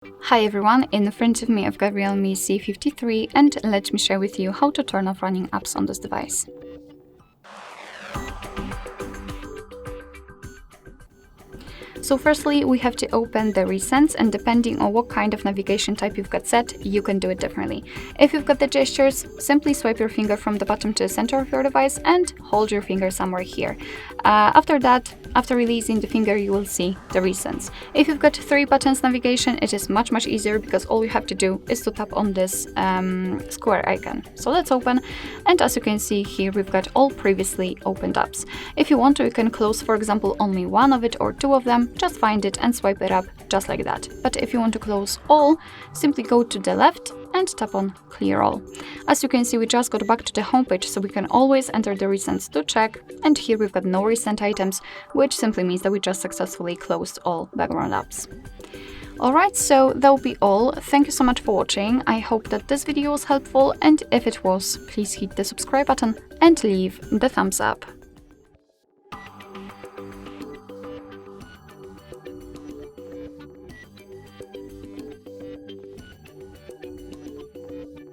Hi everyone, in front of me I've got REALME C53 and let me share with you how to turn off running apps on this device. So firstly, we have to open the recents, and depending on what kind of navigation type you've got set, you can do it differently. If you've got the gestures, simply swipe your finger from the bottom to the center of your device and hold your finger somewhere here. After that, after releasing the finger, you will see the recents. If you've got 3 buttons navigation, it is much easier because all you have to do is to tap on this square icon. So let's open, and as you can see here, we've got all previously opened apps. If you want to, you can close, for example, only one of it or 2 of them. Just find it and swipe it up just like that. But if you want to close all, simply go to the left and tap on clear all. As you can see, we just got back to the homepage, so we can always enter the recents to check, and here we've got no recent items, which simply means that we just successfully closed all background apps. Alright, so that will be all. Thank you so much for watching. I hope that this video was helpful, and if it was, please hit the subscribe button and leave the thumbs up.